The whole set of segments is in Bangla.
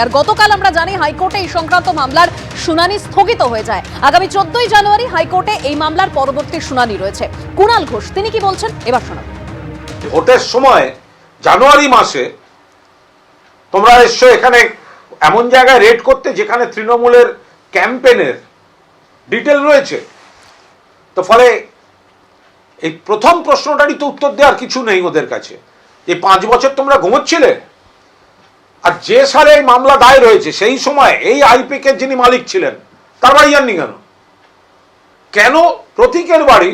আর গতকাল আমরা জানি হাইকোর্টে এই সংক্রান্ত মামলার শুনানি স্থগিত হয়ে যায়। আগামী 14ই জানুয়ারি হাইকোর্টে এই মামলার পরবর্তী শুনানি রয়েছে। কুণাল ঘোষ তিনি কি বলছেন এবার শোনাব। ভোটের সময় জানুয়ারি মাসে তোমরা এসছো এখানে এমন জায়গায় রেড করতে যেখানে তৃণমূলের ক্যাম্পেনের ডিটেল রয়েছে। তো ফলে এই প্রথম প্রশ্নটারই তো উত্তর দেওয়ার কিছু নেই ওদের কাছে। এই 5 বছর তোমরা ঘুমোচ্ছিলে, আর যে সালে এই মামলা দায়ের হয়েছে সেই সময় এই আইপিকের যিনি মালিক ছিলেন তার বাড়ি যাননি কেন? কেন প্রতীকের বাড়ি,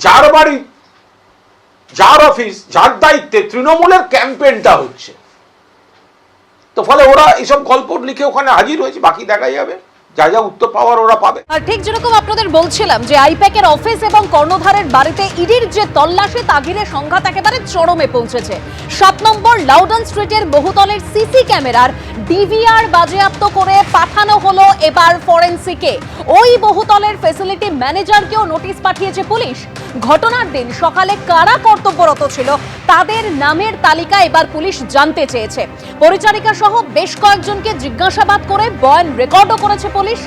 যার বাড়ি, যার অফিস, যার দায়িত্বে তৃণমূলের ক্যাম্পেইনটা হচ্ছে, তো ফলে ওরা এইসব গল্প লিখে ওখানে হাজির হয়েছে। বাকি দেখা যাবে, যা যা উত্তর পাওয়ার ওরা পাবে। আর ঠিক যেরকম আপনাদের বলছিলাম যে আইপ্যাকের অফিস এবং কর্ণধারের বাড়িতে ইডির যে তল্লাশি তা ঘিরে সংঘাত একেবারে চরমে পৌঁছেছে। 7 নম্বর লাউডন স্ট্রিটের বহুতলের সিসি ক্যামেরার ডিভিআর বাজেয়াপ্ত করে পাঠানো হলো এবার ফরেনসিকে। ওই বহুতলের ফ্যাসিলিটি ম্যানেজারকেও নোটিশ পাঠিয়েছে পুলিশ। ঘটনার দিন সকালে কারা কর্তব্যরত ছিল তাদের নামের তালিকা এবার পুলিশ জানতে চেয়েছে। পরিচারিকা সহ বেশ কয়েকজনকে জিজ্ঞাসাবাদ করে বয়ান রেকর্ডও করেছে পুলিশ।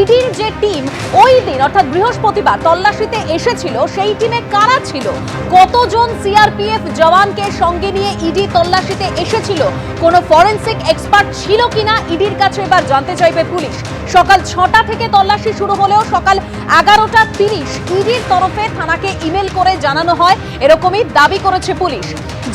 ইডির যে টিম ওই দিন অর্থাৎ বৃহস্পতিবার তল্লাশিতে এসেছিল সেই টিমে কারা ছিল, কতজন সিআরপিএফ জওয়ানকে সঙ্গে নিয়ে ইডি তল্লাশিতে এসেছিল, কোনো ফরেনসিক এক্সপার্ট ছিল কিনা ইডির কাছে এবার জানতে চাইবে পুলিশ। সকাল 6টা থেকে তল্লাশি শুরু হলেও সকাল 11:30 ইডির তরফে থানাকে ইমেল করে জানানো হয়, এরকমই দাবি করেছে পুলিশ।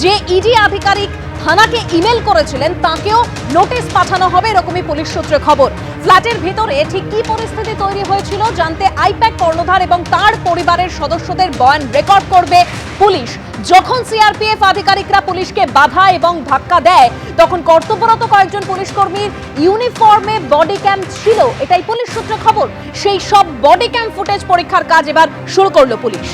যে ইডি আধিকারিক থানাকে ইমেল করেছিলেন তাকেও নোটিশ পাঠানো হবে, এরকমই পুলিশ সূত্রে খবর। ফ্ল্যাটের ভিতরে ঠিক কি পরিস্থিতি তৈরি হয়েছিল জানতে আইপ্যাক কর্ণধার এবং তার পরিবারের সদস্যদের বয়ান রেকর্ড করবে পুলিশ। যখন সিআরপিএফ আধিকারিকরা পুলিশকে বাধা এবং ধাক্কা দেয় তখন কর্তব্যরত কয়েকজন পুলিশ কর্মীর ইউনিফর্মে বডি ক্যাম ছিল, এটাই পুলিশ সূত্রে খবর। সেই সব বডি ক্যাম ফুটেজ পরীক্ষার কাজ এবার শুরু করলো পুলিশ।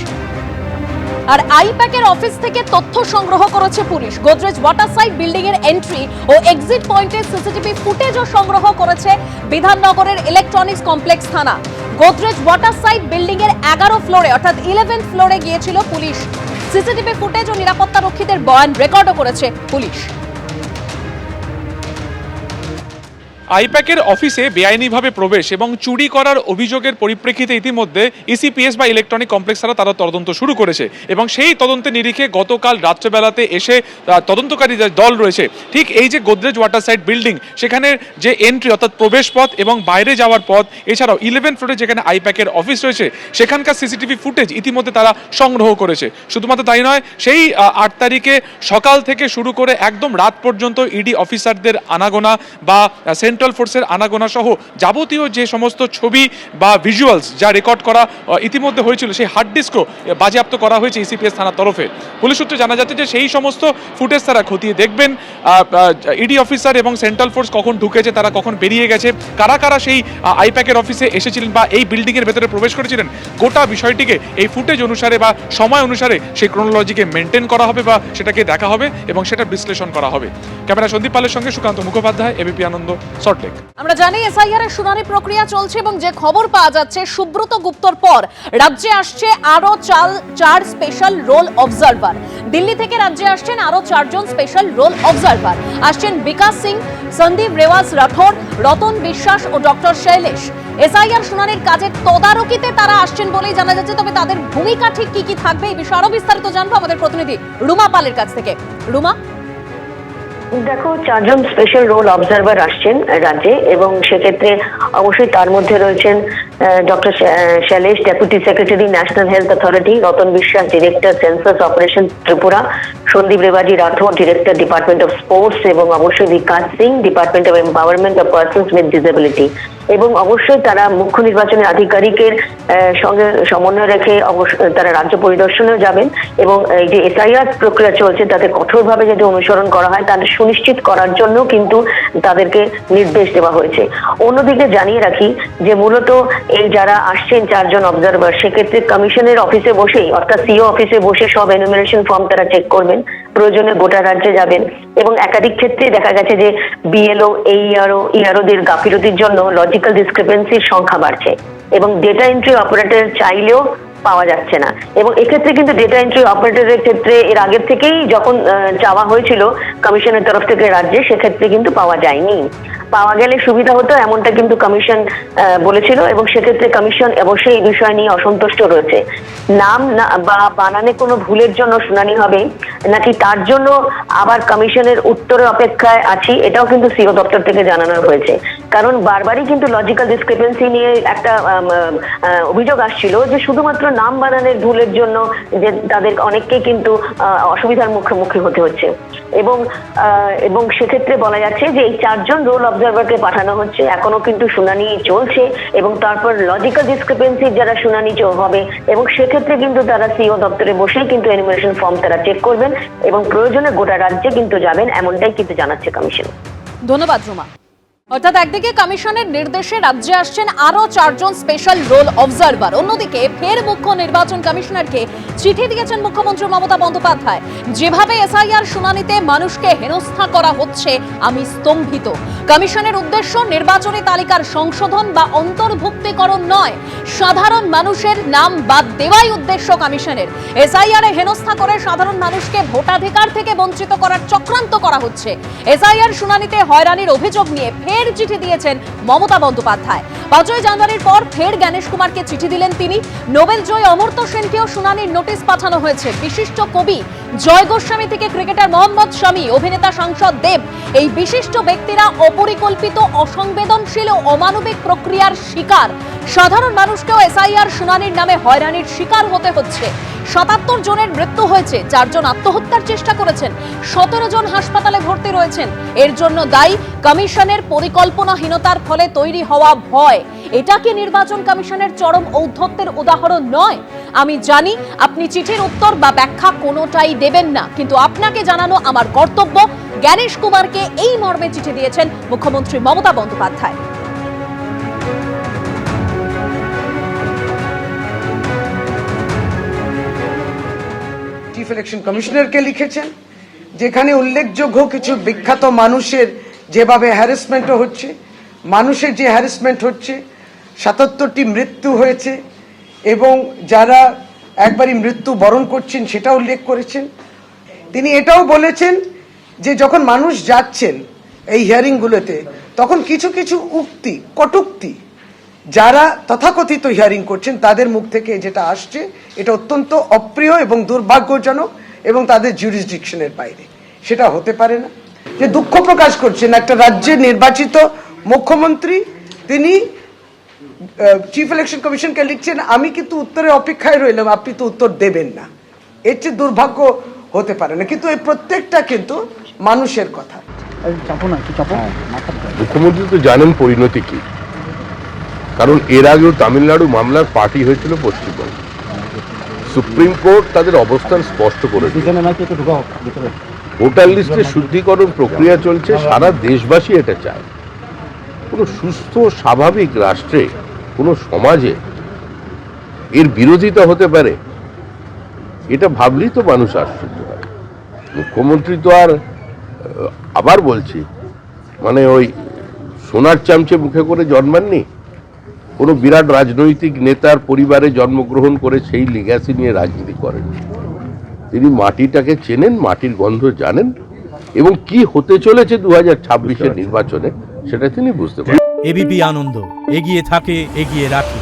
আর আইপ্যাকের অফিস থেকে তথ্য সংগ্রহ করেছে police. Godrej water side building এর এন্ট্রি ও এক্সিট পয়েন্টের সিসিটিভি ফুটেজও সংগ্রহ করেছে বিধাননগরের ইলেকট্রনিক্স কমপ্লেক্স থানা। গোদরেজ ওয়াটার সাইড বিল্ডিং এর 11 ফ্লোরে অর্থাৎ 11th ফ্লোরে গিয়েছিল পুলিশ। সিসিটিভি ফুটেজ ও নিরাপত্তা রক্ষীদের বয়ান রেকর্ডও করেছে পুলিশ। আইপ্যাকের অফিসে বেআইনিভাবে প্রবেশ এবং চুরি করার অভিযোগের পরিপ্রেক্ষিতে ইতিমধ্যে ইসিপিএস বা ইলেকট্রনিক কমপ্লেক্স তারা তদন্ত শুরু করেছে এবং সেই তদন্তে নিরিখে গতকাল রাত্রেবেলাতে এসে তদন্তকারী যে দল রয়েছে ঠিক এই যে গোদরেজ ওয়াটার সাইড বিল্ডিং সেখানে যে এন্ট্রি অর্থাৎ প্রবেশ পথ এবং বাইরে যাওয়ার পথ, এছাড়াও 11 ফ্লোরে যেখানে আইপ্যাকের অফিস রয়েছে সেখানকার সিসিটিভি ফুটেজ ইতিমধ্যে তারা সংগ্রহ করেছে। শুধুমাত্র তাই নয়, সেই 8 তারিখে সকাল থেকে শুরু করে একদম রাত পর্যন্ত ইডি অফিসারদের আনাগোনা বা সেন্ট্রাল ফোর্সের আনাগোনা সহ যাবতীয় যে সমস্ত ছবি বা ভিজুয়ালস যা রেকর্ড করা ইতিমধ্যে হয়েছিল সেই হার্ড ডিস্কও বাজেয়াপ্ত করা হয়েছে ইসিপিএস থানার তরফে। পুলিশ সূত্রে জানা যাচ্ছে যে সেই সমস্ত ফুটেজ তারা খতিয়ে দেখবেন। ইডি অফিসার এবং সেন্ট্রাল ফোর্স কখন ঢুকেছে, তারা কখন বেরিয়ে গেছে, কারা কারা সেই আইপ্যাকের অফিসে এসেছিলেন বা এই বিল্ডিংয়ের ভেতরে প্রবেশ করেছিলেন, গোটা বিষয়টিকে এই ফুটেজ অনুসারে বা সময় অনুসারে সেই ক্রোনোলজিকে মেনটেন করা হবে বা সেটাকে দেখা হবে এবং সেটা বিশ্লেষণ করা হবে। ক্যামেরা সন্দীপ পালের সঙ্গে সুকান্ত মুখোপাধ্যায়, এবিপি আনন্দ, সল্টলেক। আমরা জানি এসআইআর এর শুনানি প্রক্রিয়া চলছে এবং যে খবর পাওয়া যাচ্ছে সুব্রত গুপ্তর পর রাজ্যে আসছে আরো 4 স্পেশাল রোল অবজারভার। দিল্লি থেকে রাজ্যে আসছেন আরো 4 জন স্পেশাল রোল অবজারভার। আসছেন বিকাশ সিং, সন্দীপ রেওয়াজ রাঠোর, রতন বিশ্বাস ও ডক্টর শৈলেশ। এসআইআর শুনানির কাজের তদারকিতে তারা আসছেন বলেই জানা যাচ্ছে। তবে তাদের ভূমিকা ঠিক কি কি থাকবে এই বিষয়ে আরো বিস্তারিত জানবো আমাদের প্রতিনিধি রুমা পালের কাছ থেকে। রুমা, দেখো, 4 জন স্পেশাল রোল অবজারভার আসছেন রাজ্যে এবং সেক্ষেত্রে অবশ্যই তার মধ্যে রয়েছেন doctor Shailesh, deputy secretary national health authority, Ratan Biswas, director census operation Tripura, Sandeep Rewaji Rathore, director department of sports এবং অবশ্যই Bikash Singh, department of empowerment of persons with disability. এবং অবশ্যই তারা মুখ্য নির্বাচনী আধিকারিকের সঙ্গে সমন্বয় রেখে তারা রাজ্য পরিদর্শনেও যাবেন এবং এই যে এসআইআর প্রক্রিয়া চলছে তাতে কঠোরভাবে যদি অনুসরণ করা হয় তাদের সুনিশ্চিত করার জন্য কিন্তু তাদেরকে নির্দেশ দেওয়া হয়েছে। অন্যদিকে জানিয়ে রাখি যে মূলত এই যারা আসছেন 4 জন অবজারভার সেক্ষেত্রে কমিশনের অফিসে বসেই অর্থাৎ সিও অফিসে বসে সব এনুমারেশন ফর্ম তারা চেক করবেন, প্রয়োজনে গোটা রাজ্যে যাবেন এবং একাধিক ক্ষেত্রে দেখা গেছে যে বিএলও, ইআরওদের গাফিলতির জন্য লজিক্যাল ডিসক্রিপেন্সির সংখ্যা বাড়ছে এবং ডেটা এন্ট্রি অপারেটর চাইলেও পাওয়া যাচ্ছে না। এবং এক্ষেত্রে কিন্তু ডেটা এন্ট্রি অপারেটরের ক্ষেত্রে এর আগের থেকেই যখন চাওয়া হয়েছিল কমিশনের তরফ থেকে রাজ্যে, সেক্ষেত্রে কিন্তু পাওয়া যায়নি। পাওয়া গেলে সুবিধা হতো এমনটা কিন্তু কমিশন বলেছিল, এবং সেক্ষেত্রে কমিশন অবশ্যই এই বিষয় নিয়ে অসন্তুষ্ট রয়েছে। নাম বা বানানে কোনো ভুলের জন্য শুনানি হবে নাকি তার জন্য আবার কমিশনের উত্তরের অপেক্ষায় আছি, এটাও কিন্তু সিও দপ্তর থেকে জানানো হয়েছে। কারণ বারবারই কিন্তু লজিক্যাল ডিসক্রিপেন্সি নিয়ে একটা অভিযোগ আসছিল যে শুধুমাত্র নাম বানানের ভুলের জন্য যে তাদের অনেককে কিন্তু অসুবিধার মুখোমুখি হতে হচ্ছে। এবং সেক্ষেত্রে বলা যাচ্ছে যে এই 4 জন রোল অবজারভারকে পাঠানো হচ্ছে, এখনো কিন্তু শুনানি চলছে, এবং তারপর লজিক্যাল ডিসক্রিপেন্সির যারা শুনানি হবে, এবং সেক্ষেত্রে কিন্তু তারা সিও দপ্তরে বসেই কিন্তু এনিমেশন ফর্ম তারা চেক করবেন এবং প্রয়োজনে গোটা রাজ্যে কিন্তু যাবেন, এমনটাই কিন্তু জানাচ্ছে কমিশন। ধন্যবাদ রুমা। অর্থাৎ একদিকে কমিশনের নির্দেশে রাজ্যে আসছেন আরো 4 জন স্পেশাল রোল অবজারভার, অন্যদিকে ফের মুখ্য নির্বাচন কমিশনারকে চিঠি দিয়েছেন মুখ্যমন্ত্রী মমতা বন্দ্যোপাধ্যায়। যেভাবে এসআইআর শুনানিতে মানুষকে হেনস্থা করা হচ্ছে, আমি স্তম্ভিত। কমিশনের উদ্দেশ্য নির্বাচনী তালিকার সংশোধন বা অন্তর্ভুক্তিকরণ নয়, সাধারণ মানুষের নাম বাদ দেওয়াই উদ্দেশ্য কমিশনের। এসআইআর হেনস্থা করে সাধারণ মানুষকে ভোটাধিকার থেকে বঞ্চিত করার চক্রান্ত করা হচ্ছে। এসআইআর শুনানিতে হয়রানির অভিযোগ নিয়ে ফের চিঠি দিয়েছেন মমতা বন্দ্যোপাধ্যায়। 5ই জানুয়ারির পর ফের জ্ঞানেশ কুমারকে চিঠি দিলেন তিনি। নোবেল জয়ী অমর্ত্য সেনকেও শুনানির নোটিশ পাঠানো হয়েছে। বিশিষ্ট কবি জয় গোস্বামী থেকে ক্রিকেটার মোহাম্মদ শামি, অভিনেতা সাংসদ দেব, এই বিশিষ্ট ব্যক্তিরা অপরিকল্পিত, অসংবেদনশীল ও অমানবিক প্রক্রিয়ার শিকার। সাধারণ মানুষকেও এসআইআর শুনানির নামে হয়রানির শিকার হতে হচ্ছে। 77 জনের মৃত্যু হয়েছে, 4 জন আত্মহত্যার চেষ্টা করেছেন, 17 জন হাসপাতালে ভর্তি রয়েছেন। এর জন্য দায়ী কমিশনের পরিকল্পনাহীনতার ফলে তৈরি হওয়া ভয়। এটা কি নির্বাচন কমিশনের চরম ঔদ্ধত্যের উদাহরণ নয়? আমি জানি আপনি চিঠির উত্তর বা ব্যাখ্যা কোনোটাই দেবেন না, কিন্তু আপনাকে জানানো আমার কর্তব্য। জ্ঞানেশ কুমারকে এই মর্মে চিঠি দিয়েছেন মুখ্যমন্ত্রী মমতা বন্দ্যোপাধ্যায়। চিফ ইলেকশন কমিশনারকে লিখেছেন, যেখানে উল্লেখযোগ্য কিছু বিখ্যাত মানুষের যেভাবে হ্যারাসমেন্টও হচ্ছে, মানুষের যে হ্যারাসমেন্ট হচ্ছে, 77টি মৃত্যু হয়েছে এবং যারা একবারই মৃত্যু বরণ করছেন সেটা উল্লেখ করেছেন। তিনি এটাও বলেছেন যে যখন মানুষ যাচ্ছেন এই হিয়ারিংগুলোতে, তখন কিছু কিছু উক্তি, কটূক্তি যারা তথাকথিত হিয়ারিং করছেন তাদের মুখ থেকে যেটা আসছে, এটা অত্যন্ত অপ্রিয় এবং দুর্ভাগ্যজনক এবং তাদের জুরিসডিকশনের বাইরে। সেটা হতে পারে না। যে দুঃখ প্রকাশ করছেন একটা রাজ্যের নির্বাচিত মুখ্যমন্ত্রী, তিনি চিফ ইলেকশন কমিশনকে লিখছেন, আমি কিন্তু উত্তরের অপেক্ষায় রইলাম, আপনি তো উত্তর দেবেন না। এর চেয়ে দুর্ভাগ্য হতে পারে না। কিন্তু এই প্রত্যেকটা কিন্তু মানুষের কথা। মুখ্যমন্ত্রী তো জানেন পরিণতি কি, কারণ এর আগেও তামিলনাড়ু মামলার পার্টি হয়েছিল পশ্চিমবঙ্গ। সুপ্রিম কোর্ট তাদের অবস্থান স্পষ্ট করে ভোটার লিস্টের শুদ্ধিকরণ প্রক্রিয়া চলছে, সারা দেশবাসী এটা চায়। কোনো সুস্থ স্বাভাবিক রাষ্ট্রে, কোনো সমাজে এর বিরোধিতা হতে পারে, এটা ভাবলেই তো মানুষ আশ্চর্য হয়। মুখ্যমন্ত্রী তো আর, আবার বলছি, মানে ওই সোনার চামচে মুখে করে জন্মাননি। কোনো বিরাট রাজনৈতিক নেতার পরিবারে জন্মগ্রহণ করে সেই লিগ্যাসি নিয়ে রাজনীতি করেন। তিনি মাটিটাকে চেনেন, মাটির গন্ধ জানেন, এবং কি হতে চলেছে 2026-এর নির্বাচনে সেটা তিনি বুঝতে পারেন। এবিপি আনন্দ, এগিয়ে থাকে, এগিয়ে রাখে।